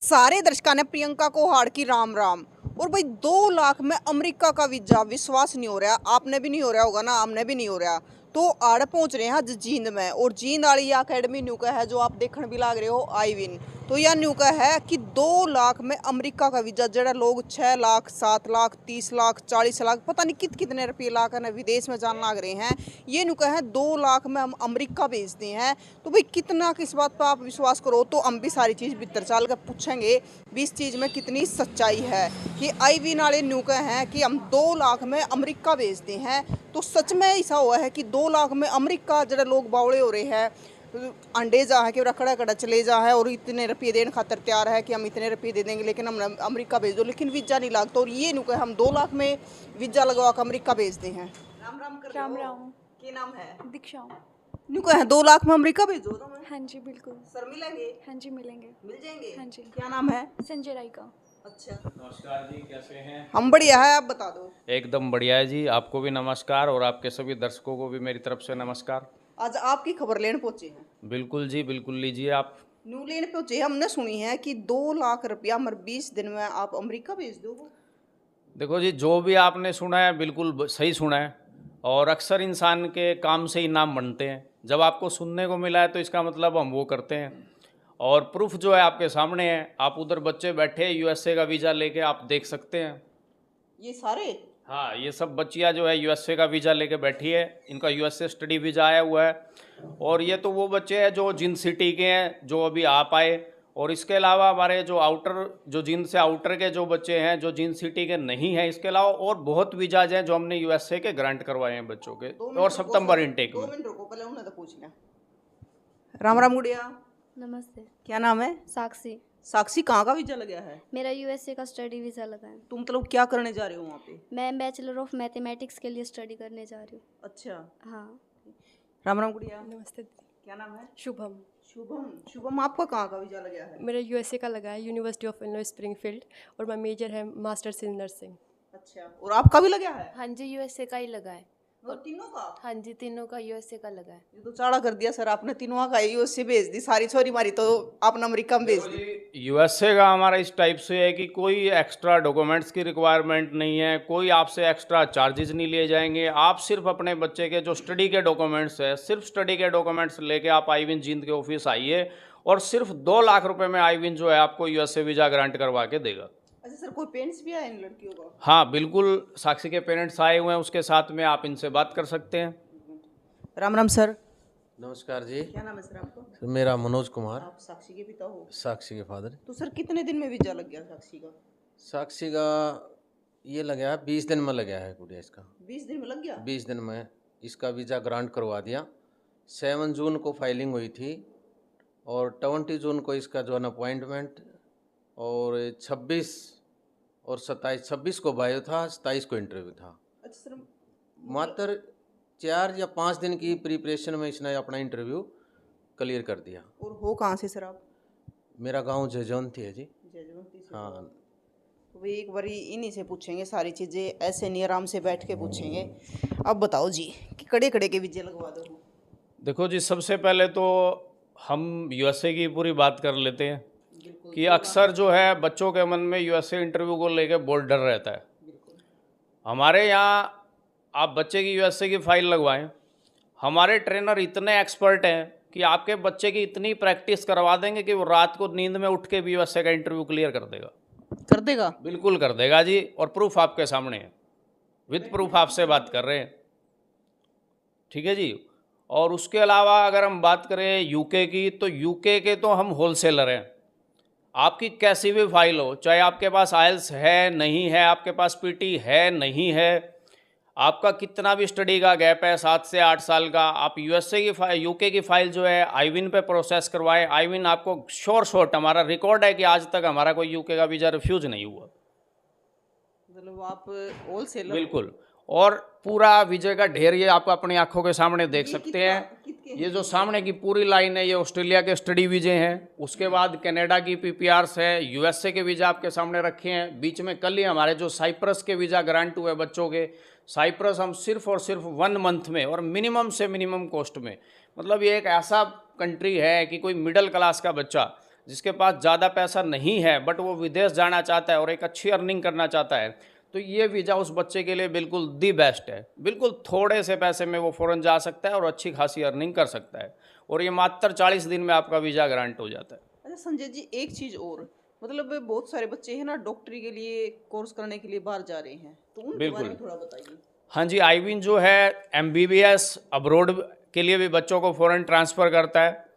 सारे दर्शकों ने प्रियंका को हार की राम राम। और भाई 2 लाख में अमेरिका का वीजा, विश्वास नहीं हो रहा, आपने भी नहीं हो रहा होगा ना, हमने भी नहीं हो रहा। तो आड़ पहुंच रहे हैं आज जींद में, और जींद वाली अकेडमी न्यू का है जो आप देखने भी लाग रहे हो आईविन। तो यह न्यू का है कि 2 लाख में अमेरिका का वीजा, जरा लोग 6 लाख 7 लाख 30 लाख 40 लाख पता नहीं कितने रुपये लाख है विदेश में जान लाग रहे हैं। ये न्यू का है 2 लाख में हम अमेरिका भेजते हैं। तो भाई कितना किस बात पर आप विश्वास करो, तो हम भी सारी चीज़ भीतर चाल कर पूछेंगे भी इस चीज़ में कितनी सच्चाई है कि आईविन वाले न्यू का है कि हम 2 लाख में अमेरिका भेजते हैं। तो सच में ऐसा हुआ है कि 2 लाख में अमेरिका, जरा लोग बावड़े हो रहे हैं, अंडे जा है कि रखड़ा कड़ा चले जा है और इतने रुपये देने खातर तैयार है कि हम इतने रुपये दे देंगे लेकिन हम अमेरिका भेज दो, लेकिन वीज़ा नहीं लगता। और ये नुका हम 2 लाख में वीज़ा लगवा कर अमेरिका भेजते हैं। राम राम कर राम राम। क्या नाम है? दीक्षा। नुका है 2 लाख में अमेरिका भेजो तो मैं। हाँ जी बिल्कुल। सर मिलेंगे? हाँ जी मिलेंगे। मिल जाएंगे? हाँ जी। क्या नाम है? संजय राय का। अच्छा, नमस्कार जी, कैसे हैं? हम बढ़िया है, आप बता दो। एकदम बढ़िया है जी। आपको भी नमस्कार और आपके सभी दर्शकों को भी मेरी तरफ से नमस्कार। आज आपकी खबर लेने पहुंचे हैं। बिल्कुल जी, बिल्कुल लीजिए आप। न्यू लेने पहुंचे, हमने सुनी है कि 2 लाख रुपया मर 20 दिन में आप अमेरिका भेज दोगे। देखो जी, जो भी आपने सुना है बिल्कुल सही सुना है, और अक्सर इंसान के काम से ही नाम बनते हैं। जब आपको सुनने को मिला है तो इसका मतलब हम वो करते हैं, और प्रूफ जो है आपके सामने है। आप उधर बच्चे बैठे यूएसए का वीज़ा लेके आप देख सकते हैं। ये सारे? हाँ, ये सब बच्चियाँ जो है यूएसए का वीज़ा लेके बैठी है, इनका यूएसए स्टडी वीज़ा आया हुआ है। और ये तो वो बच्चे हैं जो जिंद सिटी के हैं, जो अभी आ पाए। और इसके अलावा हमारे जो जिंद से आउटर के जो बच्चे हैं, जो जिंद सिटी के नहीं हैं, इसके अलावा और बहुत वीज़ाज हैं जो हमने यूएसए के ग्रांट करवाए हैं बच्चों के, और सितंबर इनटेक में। 2 मिनट रुको, पहले उन्हें तो पूछना। राम राम गुड़िया, नमस्ते। क्या नाम है? साक्षी। साक्षी, कहाँ का वीजा लगा है? मेरा यूएसए का स्टडी वीज़ा लगा है। तुम मतलब क्या करने जा रहे हो वहाँ पे? मैं बैचलर ऑफ मैथमेटिक्स के लिए स्टडी करने जा रही हूँ। अच्छा, हाँ। राम राम गुड़िया, नमस्ते। क्या नाम है? शुभम। शुभम। शुभम, आपका कहाँ का वीजा लगा है? मेरा यूएसए का लगा है, यूनिवर्सिटी ऑफ इलिनॉय स्प्रिंगफील्ड, और मेरा मेजर है मास्टर्स इन नर्सिंग। अच्छा, और आपका भी लगा है? हाँ जी, यूएसए का ही लगा है। और तीनों का? हाँ जी, तीनों का यूएसए का लगा है। ये तो चाड़ा कर दिया सर आपने, तीनों का यूएसए भेज दी, सारी छोरी मारी तो आपने अमेरिका में भेज दी। यूएसए का हमारा इस टाइप से है कि कोई एक्स्ट्रा डॉक्यूमेंट्स की रिक्वायरमेंट नहीं है, कोई आपसे एक्स्ट्रा चार्जेस नहीं लिए जाएंगे। आप सिर्फ अपने बच्चे के जो स्टडी के डॉक्यूमेंट्स है, सिर्फ स्टडी के डॉक्यूमेंट्स लेके आप आईविन जींद के ऑफिस आइए, और सिर्फ 2 लाख रुपए में आईविन जो है आपको यूएसए वीज़ा ग्रांट करवा के देगा। अच्छा सर, कोई पेरेंट्स भी आए इन लड़कियों का? हाँ बिल्कुल, साक्षी के पेरेंट्स आए हुए हैं उसके साथ में, आप इनसे बात कर सकते हैं। राम राम सर। नमस्कार जी। क्या नाम है सर आपका? सर मेरा मनोज कुमार। आप साक्षी के पिता हो? साक्षी के फादर। तो सर कितने दिन में वीजा लग गया साक्षी का? साक्षी का ये लग गया 20 दिन में लग गया है गुड़िया इसका। 20 दिन में लग गया? 20 दिन में इसका वीज़ा ग्रांट करवा दिया। 7 जून को फाइलिंग हुई थी, और 20 जून को इसका जो है अपॉइंटमेंट, और 26 और 26 को बायो था, 27 को इंटरव्यू था। अच्छा सर, मात्र 4 या 5 दिन की प्रिपरेशन में इसने अपना इंटरव्यू क्लियर कर दिया। और हो कहाँ से सर आप? मेरा गांव जजवंती है जी। जजवंती से? हाँ। तो भाई एक बारी इन्हीं से पूछेंगे सारी चीज़ें, ऐसे नहीं आराम से बैठ के पूछेंगे। अब बताओ जी कि कड़े कड़े के वीजे लगवा दो। देखो जी, सबसे पहले तो हम यूएसए की पूरी बात कर लेते हैं कि अक्सर जो है बच्चों के मन में यूएसए इंटरव्यू को लेकर बहुत डर रहता है। हमारे यहाँ आप बच्चे की यूएसए की फ़ाइल लगवाएं, हमारे ट्रेनर इतने एक्सपर्ट हैं कि आपके बच्चे की इतनी प्रैक्टिस करवा देंगे कि वो रात को नींद में उठ के भी यूएसए का इंटरव्यू क्लियर कर देगा। कर देगा? बिल्कुल कर देगा जी, और प्रूफ आपके सामने है, विद प्रूफ आपसे बात कर रहे हैं। ठीक है जी। और उसके अलावा अगर हम बात करें यूके की, तो यूके के तो हम होलसेलर हैं। आपकी कैसी भी फाइल हो, चाहे आपके पास आइल्स है नहीं है, आपके पास पीटी है नहीं है, आपका कितना भी स्टडी का गैप है 7 से 8 साल का, आप यूके की फ़ाइल जो है आईविन पे प्रोसेस करवाएं। आईविन आपको शॉर्ट हमारा रिकॉर्ड है कि आज तक हमारा कोई यूके का वीज़ा रिफ्यूज़ नहीं हुआ। मतलब आप होलसेलर? बिल्कुल। और पूरा विजय का ढेर ये आप अपनी आंखों के सामने देख सकते हैं। ये जो सामने की पूरी लाइन है, ये ऑस्ट्रेलिया के स्टडी वीजे हैं, उसके बाद कनाडा की पीपीआरस है, यूएसए के वीज़ा आपके सामने रखे हैं। बीच में कल ही हमारे जो साइप्रस के वीज़ा ग्रांट हुए बच्चों के, साइप्रस हम सिर्फ और सिर्फ 1 मंथ में और मिनिमम से मिनिमम कॉस्ट में, मतलब ये एक ऐसा कंट्री है कि कोई मिडिल क्लास का बच्चा जिसके पास ज़्यादा पैसा नहीं है बट वो विदेश जाना चाहता है और एक अच्छी अर्निंग करना चाहता है, तो ये वीज़ा उस बच्चे के लिए बिल्कुल दी बेस्ट है। बिल्कुल थोड़े से पैसे में वो फ़ौरन जा सकता है और अच्छी खासी अर्निंग कर सकता है, और ये मात्र 40 दिन में आपका वीज़ा ग्रांट हो जाता है। अच्छा संजय जी, एक चीज़ और, मतलब बहुत सारे बच्चे हैं ना डॉक्टरी के लिए कोर्स करने के लिए बाहर जा रहे हैं, तो उनके बारे में थोड़ा बताइए। हाँ जी, आईविन जो है MBBS अब्रोड के लिए भी बच्चों को फ़ौरन ट्रांसफ़र करता है।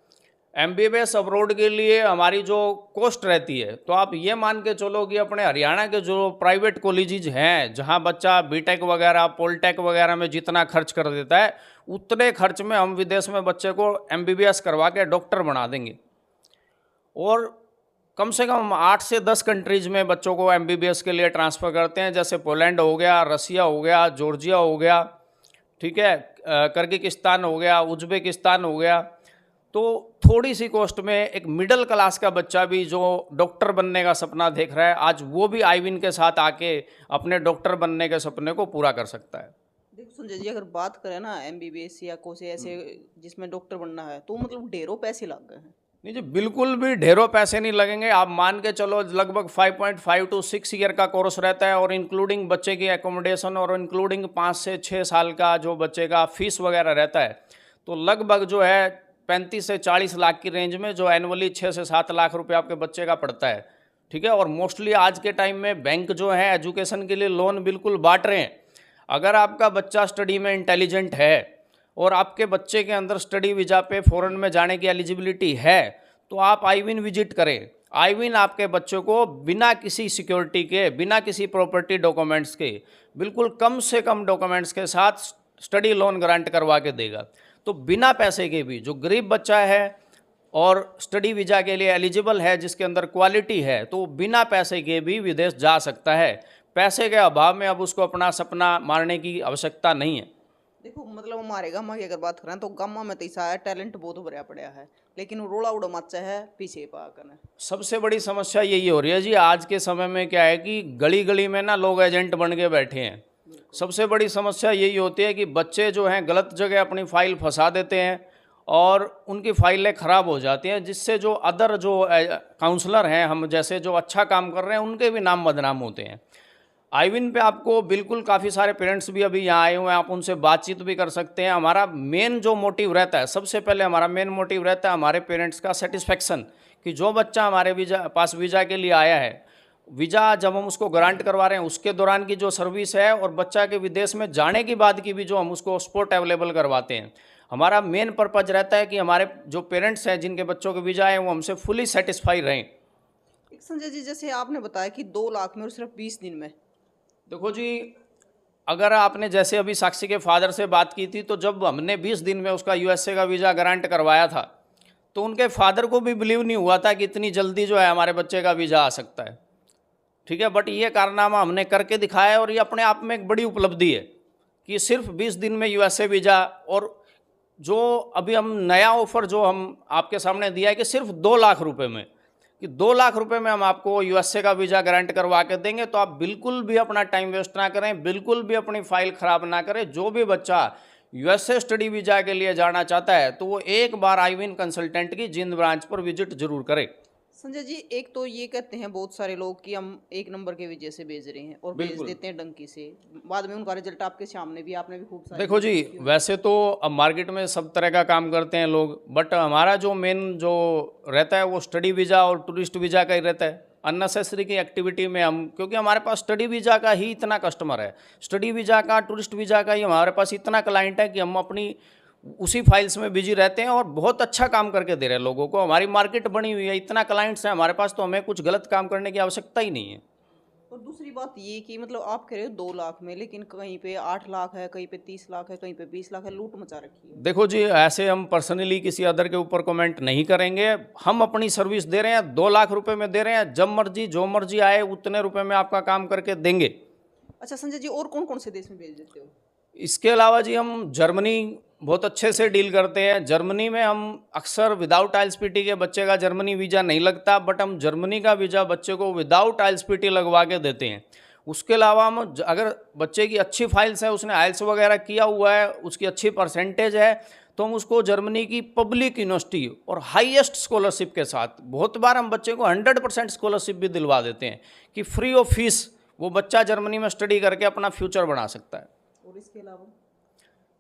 MBBS अब्रोड के लिए हमारी जो कॉस्ट रहती है, तो आप ये मान के चलो कि अपने हरियाणा के जो प्राइवेट कॉलेजेज हैं, जहाँ बच्चा बीटेक वगैरह पॉलिटेक वगैरह में जितना खर्च कर देता है, उतने खर्च में हम विदेश में बच्चे को MBBS करवा के डॉक्टर बना देंगे। और कम से कम 8 से 10 कंट्रीज़ में बच्चों को MBBS के लिए ट्रांसफ़र करते हैं, जैसे पोलैंड हो गया, रसिया हो गया, जॉर्जिया हो गया, ठीक है, किर्गिस्तान हो गया, उज़्बेकिस्तान हो गया। तो थोड़ी सी कॉस्ट में एक मिडिल क्लास का बच्चा भी जो डॉक्टर बनने का सपना देख रहा है, आज वो भी आईविन के साथ आके अपने डॉक्टर बनने के सपने को पूरा कर सकता है। देखो संजय जी, अगर बात करें ना MBBS या कोई ऐसे जिसमें डॉक्टर बनना है, तो मतलब ढेरों पैसे लग गए हैं। नहीं जी, बिल्कुल भी ढेरों पैसे नहीं लगेंगे। आप मान के चलो लगभग 5.5 to 6 ईयर का कोर्स रहता है, और इंक्लूडिंग बच्चे की एकोमोडेशन और इंक्लूडिंग 5 से 6 साल का जो बच्चे का फीस वगैरह रहता है, तो लगभग जो है 35 से 40 लाख की रेंज में जो एनुअली 6 से 7 लाख रुपए आपके बच्चे का पड़ता है, ठीक है। और मोस्टली आज के टाइम में बैंक जो है एजुकेशन के लिए लोन बिल्कुल बांट रहे हैं। अगर आपका बच्चा स्टडी में इंटेलिजेंट है और आपके बच्चे के अंदर स्टडी वीज़ा पे फ़ॉरेन में जाने की एलिजिबिलिटी है, तो आप आईविन विजिट करें। आईविन आपके बच्चों को बिना किसी सिक्योरिटी के, बिना किसी प्रॉपर्टी डॉक्यूमेंट्स के, बिल्कुल कम से कम डॉक्यूमेंट्स के साथ स्टडी लोन ग्रांट करवा के देगा। तो बिना पैसे के भी जो गरीब बच्चा है और स्टडी वीज़ा के लिए एलिजिबल है, जिसके अंदर क्वालिटी है, तो बिना पैसे के भी विदेश जा सकता है। पैसे के अभाव में अब उसको अपना सपना मारने की आवश्यकता नहीं है। देखो मतलब हमारे गामा की अगर बात करें तो गामा में तो ऐसा है टैलेंट बहुत भरा पड़ा है, लेकिन वो रोड़ा उड़ा मचा है पीछे पाकर। सबसे बड़ी समस्या यही हो रही है जी, आज के समय में क्या है कि गली गली में ना लोग एजेंट बन के बैठे हैं। सबसे बड़ी समस्या यही होती है कि बच्चे जो हैं गलत जगह अपनी फ़ाइल फंसा देते हैं और उनकी फ़ाइलें ख़राब हो जाती हैं, जिससे जो अदर जो काउंसलर हैं, हम जैसे जो अच्छा काम कर रहे हैं, उनके भी नाम बदनाम होते हैं। आईविन पे आपको बिल्कुल काफ़ी सारे पेरेंट्स भी अभी यहाँ आए हुए हैं, आप उनसे बातचीत भी कर सकते हैं। हमारा मेन जो मोटिव रहता है, सबसे पहले हमारा मेन मोटिव रहता है हमारे पेरेंट्स का सेटिस्फेक्शन, कि जो बच्चा हमारे वीज़ा के लिए आया है, वीज़ा जब हम उसको ग्रांट करवा रहे हैं उसके दौरान की जो सर्विस है, और बच्चा के विदेश में जाने के बाद की भी जो हम उसको सपोर्ट अवेलेबल करवाते हैं। हमारा मेन पर्पज रहता है कि हमारे जो पेरेंट्स हैं जिनके बच्चों के वीज़ा है, वो हमसे फुली सेटिस्फाई रहें। एक संजय जी, जैसे आपने बताया कि 2 लाख में और सिर्फ 20 दिन में, देखो जी, अगर आपने जैसे अभी साक्षी के फादर से बात की थी, तो जब हमने 20 दिन में उसका USA का वीज़ा ग्रांट करवाया था, तो उनके फादर को भी बिलीव नहीं हुआ था कि इतनी जल्दी जो है हमारे बच्चे का वीज़ा आ सकता है, ठीक है। बट ये कारनामा हमने करके दिखाया, और ये अपने आप में एक बड़ी उपलब्धि है कि सिर्फ 20 दिन में USA वीज़ा। और जो अभी हम नया ऑफ़र जो हम आपके सामने दिया है कि सिर्फ 2 लाख रुपए में, कि 2 लाख रुपए में हम आपको USA का वीज़ा ग्रांट करवा के देंगे, तो आप बिल्कुल भी अपना टाइम वेस्ट ना करें, बिल्कुल भी अपनी फ़ाइल ख़राब ना करें। जो भी बच्चा USA स्टडी वीज़ा के लिए जाना चाहता है, तो वो एक बार आईविन कंसल्टेंट की जिंद ब्रांच पर विजिट जरूर करे। संजय जी, एक तो ये कहते हैं बहुत सारे लोग कि हम 1 नंबर के वजह से भेज रहे हैं और भेज बिल्कुल। देते हैं डंकी से, बाद में उनका रिजल्ट आपके सामने भी, आपने भी खूब सारे देखो जी, वैसे तो अब मार्केट में सब तरह का काम करते हैं लोग, बट हमारा जो मेन जो रहता है वो स्टडी वीज़ा और टूरिस्ट वीज़ा का ही रहता है। अननेसेसरी की एक्टिविटी में हम, क्योंकि हमारे पास स्टडी वीज़ा का ही इतना कस्टमर है, स्टडी वीज़ा का, टूरिस्ट वीज़ा का ही हमारे पास इतना क्लाइंट है कि हम अपनी उसी फाइल्स में बिजी रहते हैं और बहुत अच्छा काम करके दे रहे हैं लोगों को। हमारी मार्केट बनी हुई है, इतना क्लाइंट्स हैं हमारे पास, तो हमें कुछ गलत काम करने की आवश्यकता ही नहीं है। और दूसरी बात ये कि मतलब आप कह रहे हो 2 लाख में, लेकिन कहीं पे 8 लाख है, कहीं पे 30 लाख है, कहीं पे 20 लाख है, लूट मचा रखी है। देखो जी, ऐसे हम पर्सनली किसी अदर के ऊपर कमेंट नहीं करेंगे। हम अपनी सर्विस दे रहे हैं, 2 लाख रुपए में दे रहे हैं, जब मर्जी जो मर्जी आए उतने रुपए में आपका काम करके देंगे। अच्छा संजय जी, और कौन कौन से देश में भेज देते हो? इसके अलावा जी हम जर्मनी बहुत अच्छे से डील करते हैं। जर्मनी में हम अक्सर विदाउट IELTS-PT के बच्चे का जर्मनी वीज़ा नहीं लगता, बट हम जर्मनी का वीज़ा बच्चे को विदाउट IELTS-PT लगवा के देते हैं। उसके अलावा हम अगर बच्चे की अच्छी फाइल्स है, उसने IELTS वगैरह किया हुआ है, उसकी अच्छी परसेंटेज है, तो हम उसको जर्मनी की पब्लिक यूनिवर्सिटी और हाईएस्ट स्कॉलरशिप के साथ, बहुत बार हम बच्चे को 100% स्कॉलरशिप भी दिलवा देते हैं कि फ्री ऑफ फीस वो बच्चा जर्मनी में स्टडी करके अपना फ्यूचर बना सकता है। और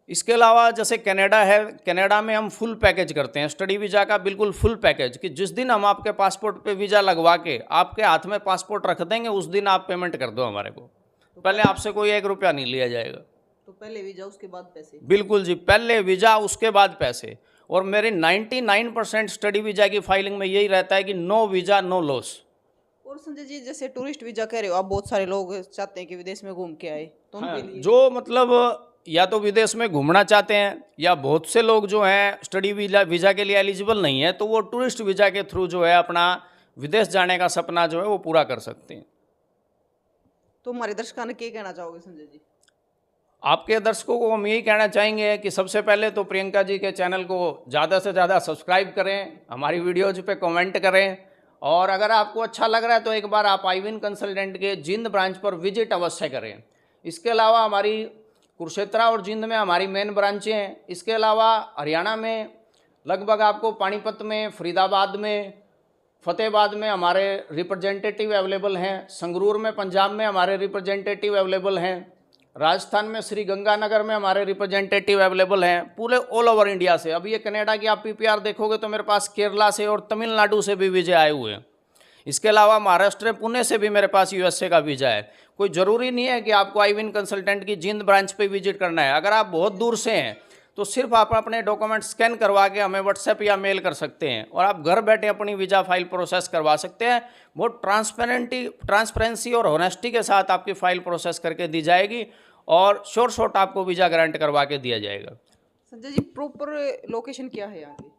इसके अलावा जैसे कनाडा है, कनाडा में हम फुल पैकेज करते हैं स्टडी वीज़ा का, बिल्कुल फुल पैकेज, कि जिस दिन हम आपके पासपोर्ट पे वीज़ा लगवा के आपके हाथ में पासपोर्ट रख देंगे उस दिन आप पेमेंट कर दो हमारे को, पहले आपसे कोई 1 रुपया नहीं लिया जाएगा। तो पहले वीजा उसके बाद पैसे? बिल्कुल जी, पहले वीज़ा उसके बाद पैसे। और मेरे 99% स्टडी वीज़ा की फाइलिंग में यही रहता है कि नो वीज़ा नो लॉस। और संजय जी, जैसे टूरिस्ट वीजा कह रहे हो आप, बहुत सारे लोग चाहते हैं कि विदेश में घूम के आए, तो उनके लिए जो मतलब या तो विदेश में घूमना चाहते हैं, या बहुत से लोग जो हैं स्टडी वीज़ा के लिए एलिजिबल नहीं है, तो वो टूरिस्ट वीज़ा के थ्रू जो है अपना विदेश जाने का सपना जो है वो पूरा कर सकते हैं। तो हमारे दर्शकों ने क्या कहना चाहोगे संजय जी? आपके दर्शकों को हम यही कहना चाहेंगे कि सबसे पहले तो प्रियंका जी के चैनल को ज़्यादा से ज़्यादा सब्सक्राइब करें, हमारी वीडियोज पे कमेंट करें, और अगर आपको अच्छा लग रहा है तो एक बार आप आईविन कंसल्टेंट के जिंद ब्रांच पर विजिट अवश्य करें। इसके अलावा हमारी कुरुक्षेत्र और जिंद में हमारी मेन ब्रांचें हैं। इसके अलावा हरियाणा में लगभग आपको पानीपत में, फरीदाबाद में, फतेहाबाद में हमारे रिप्रेजेंटेटिव अवेलेबल हैं। संगरूर में पंजाब में हमारे रिप्रेजेंटेटिव अवेलेबल हैं। राजस्थान में श्री गंगानगर में हमारे रिप्रेजेंटेटिव अवेलेबल हैं, पूरे ऑल ओवर इंडिया से। अभी ये कनाडा की आप पीपीआर देखोगे तो मेरे पास केरला से और तमिलनाडु से भी वीज़े आए हुए हैं। इसके अलावा महाराष्ट्र पुणे से भी मेरे पास यूएसए का वीज़ा है। कोई ज़रूरी नहीं है कि आपको आईविन कंसल्टेंट की जिंद ब्रांच पे विजिट करना है। अगर आप बहुत दूर से हैं तो सिर्फ आप अपने डॉक्यूमेंट स्कैन करवा के हमें व्हाट्सएप या मेल कर सकते हैं और आप घर बैठे अपनी वीज़ा फाइल प्रोसेस करवा सकते हैं। बहुत ट्रांसपेरेंसी और ऑनेस्टी के साथ आपकी फ़ाइल प्रोसेस करके दी जाएगी और शॉर्ट आपको वीज़ा ग्रांट करवा के दिया जाएगा। संजय जी, प्रॉपर लोकेशन क्या है यहाँ की?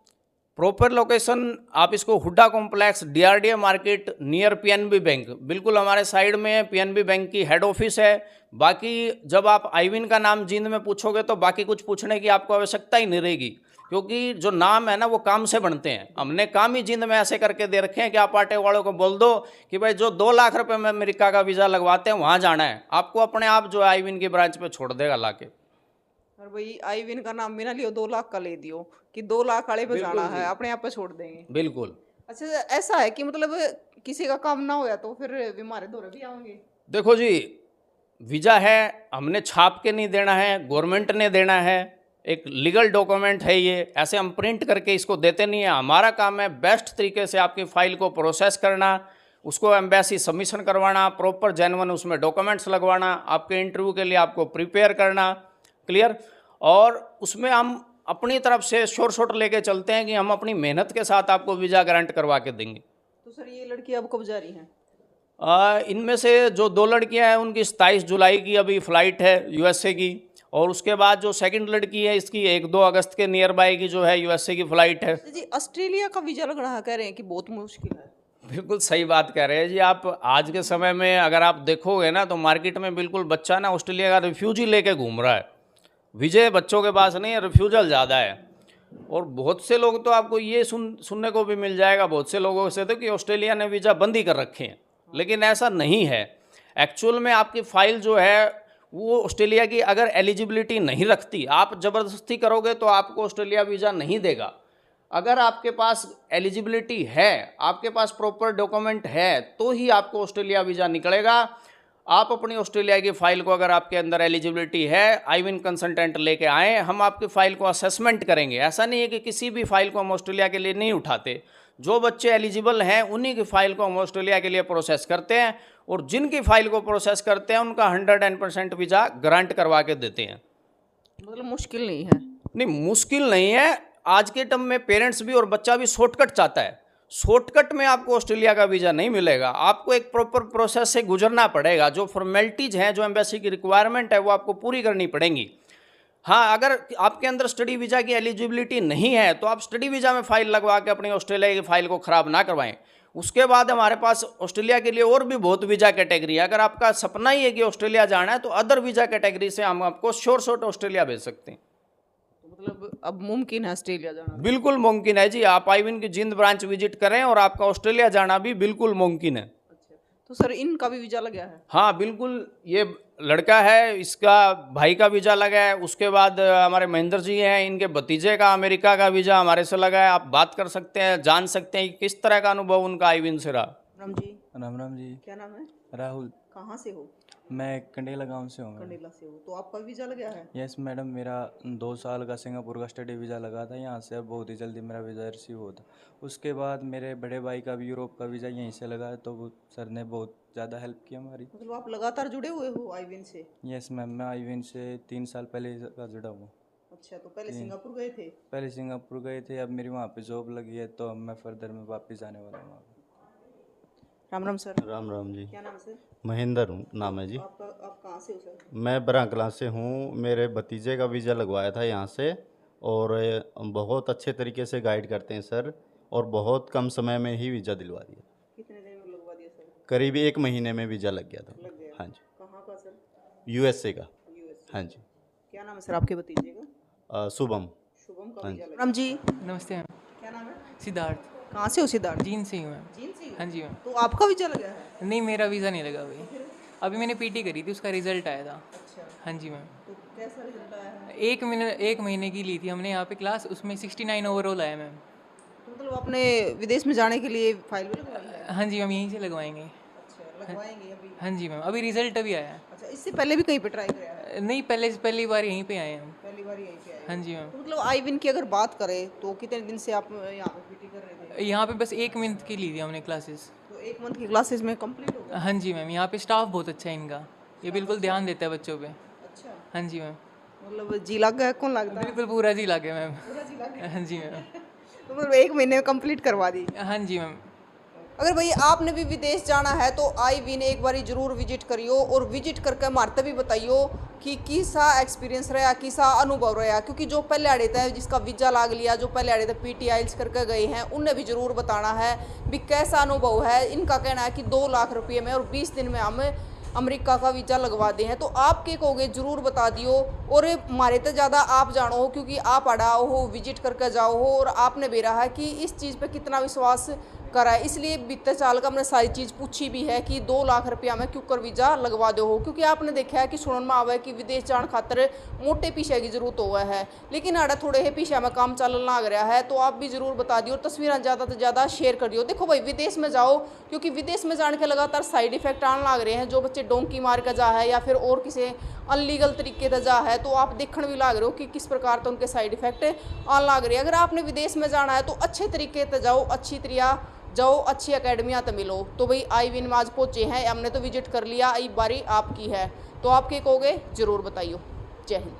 प्रॉपर लोकेशन आप इसको Hooda complex, DRDA market near PNB bank, बिल्कुल हमारे साइड में पीएनबी बैंक की हेड ऑफिस है। बाकी जब आप आईविन का नाम जिंद में पूछोगे तो बाकी कुछ पूछने की आपको आवश्यकता ही नहीं रहेगी, क्योंकि जो नाम है ना वो काम से बनते हैं। हमने काम ही जिंद में ऐसे करके दे रखे हैं कि आप आटे वालों को बोल दो कि भाई जो 2 लाख रुपए में अमेरिका का वीज़ा लगवाते हैं वहाँ जाना है, आपको अपने आप जो आईविन की ब्रांच पे छोड़ देगा लाके। और भाई आईविन का नाम भी ना लियो, 2 लाख का ले दियो कि 2 लाख वाले पे जाना है, अपने आप पे छोड़ देंगे। बिल्कुल। अच्छा, ऐसा है कि मतलब किसी का काम ना होया तो फिर हमारे दौरे भी आएंगे? देखो जी, वीज़ा है, हमने छाप के नहीं देना है, गवर्नमेंट ने देना है, एक लीगल डॉक्यूमेंट है ये, ऐसे हम प्रिंट करके इसको देते नहीं है। हमारा काम है बेस्ट तरीके से आपकी फ़ाइल को प्रोसेस करना, उसको एम्बेसी सबमिशन करवाना, प्रॉपर जेन्युइन उसमें डॉक्यूमेंट्स लगवाना, आपके इंटरव्यू के लिए आपको प्रिपेयर करना, क्लियर। और उसमें हम अपनी तरफ से शॉर्ट लेके चलते हैं कि हम अपनी मेहनत के साथ आपको वीज़ा ग्रांट करवा के देंगे। तो सर ये लड़की अब कब जा रही हैं? इनमें से जो 2 लड़कियां हैं उनकी 27 जुलाई की अभी फ़्लाइट है यूएसए की, और उसके बाद जो सेकंड लड़की है इसकी 1-2 अगस्त के नियर बाय की जो है यूएसए की फ़्लाइट है। जी, ऑस्ट्रेलिया का वीज़ा लगना कह रहे हैं कि बहुत मुश्किल है। बिल्कुल सही बात कह रहे हैं जी आप। आज के समय में अगर आप देखोगे ना तो मार्केट में बिल्कुल बच्चा ना ऑस्ट्रेलिया का रिफ्यूजी लेके घूम रहा है। वीज़े बच्चों के पास नहीं है, रिफ्यूजल ज़्यादा है। और बहुत से लोग तो आपको ये सुनने को भी मिल जाएगा बहुत से लोगों से तो कि ऑस्ट्रेलिया ने वीज़ा बंद ही कर रखे हैं, लेकिन ऐसा नहीं है। एक्चुअल में आपकी फ़ाइल जो है वो ऑस्ट्रेलिया की अगर एलिजिबिलिटी नहीं रखती, आप ज़बरदस्ती करोगे तो आपको ऑस्ट्रेलिया वीज़ा नहीं देगा। अगर आपके पास एलिजिबिलिटी है, आपके पास प्रॉपर डॉक्यूमेंट है, तो ही आपको ऑस्ट्रेलिया वीज़ा निकलेगा। आप अपनी ऑस्ट्रेलिया की फ़ाइल को, अगर आपके अंदर एलिजिबिलिटी है, आईविन कंसल्टेंट लेके आएँ, हम आपकी फ़ाइल को असेसमेंट करेंगे। ऐसा नहीं है कि किसी भी फ़ाइल को हम ऑस्ट्रेलिया के लिए नहीं उठाते। जो बच्चे एलिजिबल हैं उन्हीं की फ़ाइल को हम ऑस्ट्रेलिया के लिए प्रोसेस करते हैं, और जिनकी फ़ाइल को प्रोसेस करते हैं उनका 100% वीज़ा ग्रांट करवा के देते हैं। मतलब मुश्किल नहीं है? नहीं, मुश्किल नहीं है। आज के टाइम में पेरेंट्स भी और बच्चा भी शॉर्टकट चाहता है। शॉर्टकट में आपको ऑस्ट्रेलिया का वीज़ा नहीं मिलेगा, आपको एक प्रॉपर प्रोसेस से गुजरना पड़ेगा। जो फॉर्मेलिटीज़ हैं, जो एम्बेसी की रिक्वायरमेंट है, वो आपको पूरी करनी पड़ेंगी। हाँ, अगर आपके अंदर स्टडी वीज़ा की एलिजिबिलिटी नहीं है तो आप स्टडी वीज़ा में फ़ाइल लगवा के अपनी ऑस्ट्रेलिया की फ़ाइल को ख़राब ना करवाएं। उसके बाद हमारे पास ऑस्ट्रेलिया के लिए और भी बहुत वीज़ा कैटेगरी है। अगर आपका सपना ही है कि ऑस्ट्रेलिया जाना है तो अदर वीज़ा कैटेगरी से हम आपको शॉर्ट ऑस्ट्रेलिया भेज सकते हैं। मतलब अब मुमकिन है ऑस्ट्रेलिया जाना? बिल्कुल मुमकिन है जी। आप आईविन की जिंद ब्रांच विजिट करें और आपका ऑस्ट्रेलिया जाना भी बिल्कुल मुमकिन है। अच्छा, तो सर इनका भी वीजा लग गया है? हाँ बिल्कुल, ये लड़का है, इसका भाई का वीज़ा लगा है। उसके बाद हमारे महेंद्र जी हैं, इनके भतीजे का अमेरिका का वीज़ा हमारे से लगा है। आप बात कर सकते हैं, जान सकते हैं कि किस तरह का अनुभव उनका आईविन से रहा। राम जी, राम राम जी। क्या नाम है? राहुल। कहाँ से हो? मैं कंडेला गांव से हूँ। कंडेला से हो, तो आपका वीजा लग गया है? यस मैडम, मेरा 2 साल का सिंगापुर का स्टडी वीज़ा लगा था यहाँ से। बहुत ही जल्दी मेरा वीज़ा रिसीव हुआ था। उसके बाद मेरे बड़े भाई का भी यूरोप का वीज़ा यहीं से लगा, तो वो सर ने बहुत ज़्यादा हेल्प की हमारी। मतलब आप लगातार जुड़े हुए हो आईविन से? यस मैम, मैं आईविन से 3 साल पहले का जुड़ा हूँ। अच्छा, तो पहले सिंगापुर गए थे? पहले सिंगापुर गए थे, अब मेरी वहाँ पे जॉब लगी है, तो अब मैं फर्दर में वापस आने वाला हूँ वहाँ पे। राम राम सर। राम राम जी। क्या नाम है सर? महेंद्र नाम है जी। आप कहाँ से हो सर? मैं बरांकला से हूँ। मेरे भतीजे का वीज़ा लगवाया था यहाँ से, और बहुत अच्छे तरीके से गाइड करते हैं सर, और बहुत कम समय में ही वीज़ा दिलवा दिया। कितने दिन में लगवा दिया सर? करीब 1 महीने में वीज़ा लग गया था। लग गया? हाँ जी। कहाँ का सर? USA का। यूएस। हाँ जी। क्या नाम है सर आपके भतीजे का? शुभम। शुभम का हाँ वीजा लगा। राम जी, नमस्ते मैम। क्या नाम है? सिद्धार्थ। कहाँ से हो सिद्धार्थ? जीन से ही हूँ मैम। जीन से ही हो? हाँ जी मैम। तो आपका वीजा लगा है? नहीं, मेरा वीज़ा नहीं लगा अभी मैंने पीटी करी थी, उसका रिजल्ट आया था। अच्छा, हाँ जी मैम। तो कैसा रिजल्ट आया है? 1 महीने की ली थी हमने यहाँ पे क्लास, उसमें 69 ओवरऑल आया मैम। तो मतलब आपने विदेश में जाने के लिए फाइल भी लगवाई है? हाँ जी मैम, यहीं से लगवाएंगे। अच्छा, लगवाएंगे अभी? हाँ जी मैम, अभी रिजल्ट अभी आया। अच्छा, इससे पहले भी कहीं पे ट्राई किया है? नहीं, पहली बार यहीं पे आए हैं हम। पहली बार यहीं पे आए? हाँ जी मैम। तो मतलब आईविन की अगर बात करें तो कितने दिन से आप यहाँ पे पीटी कर रहे थे? यहाँ पे बस 1 मंथ की ली थी हमने क्लासेस। तो 1 मंथ की क्लासेस में कंप्लीट हो गया? हाँ जी मैम, यहाँ पे स्टाफ बहुत अच्छा है इनका, ये बिल्कुल ध्यान देता है बच्चों पे। अच्छा, हाँ जी मैम, मतलब जी लग गया? कौन लगता है? बिल्कुल पूरा जी लगे मैम। पूरा जी लग गया? हाँ जी मैम। तो मतलब 1 महीने में कंप्लीट करवा दी? हाँ जी मैम। अगर भाई आपने भी विदेश जाना है तो आईविन एक बार जरूर विजिट करियो, और विजिट करके मारते भी बताइयो कि किसा एक्सपीरियंस रहा, किसा अनुभव रहा। क्योंकि जो पहले आड़े थे जिसका वीजा लाग लिया, जो पहले आड़े थे पीटी आइल्स करके गए हैं, उन्हें भी जरूर बताना है भी कैसा अनुभव है। इनका कहना है कि 2 लाख रुपये में और 20 दिन में हम अमेरिका का वीज़ा लगवा दे हैं। तो आप के कहोगे जरूर बता दियो, और मारे तो ज़्यादा आप जानो हो क्योंकि आप अड़ाओ हो, विजिट करके जाओ हो, और आपने भी रहा कि इस चीज़ पे कितना विश्वास करा है। इसलिए बीते साल का हमने सारी चीज़ पूछी भी है कि 2 लाख रुपया में क्यों कर वीज़ा लगवा दो हो। क्योंकि आपने देखा है कि सुनने में आवे कि विदेश जाने खातर मोटे पीछे की जरूरत हुआ है, लेकिन आड़ा थोड़े ही पीछे में काम चलन लग रहा है। तो आप भी जरूर बता दियो, तस्वीरें ज़्यादा से ज़्यादा शेयर कर दियो। देखो भाई, विदेश में जाओ, क्योंकि विदेश में जाने के लगातार साइड इफेक्ट आने लग रहे हैं। जो बच्चे डोंकी मार के जा है या फिर और किसी अनलीगल तरीके से जा है, तो आप देखने भी लग रहे हो कि किस प्रकार तो उनके साइड इफेक्ट आने लग रहे हैं। अगर आपने विदेश में जाना है तो अच्छे तरीके से जाओ, अच्छी तरह जाओ, अच्छी अकेडमियाँ तो मिलो। तो भाई आईविन में आज पहुँचे हैं, हमने तो विजिट कर लिया, एक बारी आपकी है। तो आप क्या कहोगे जरूर बताइए। जय हिंद।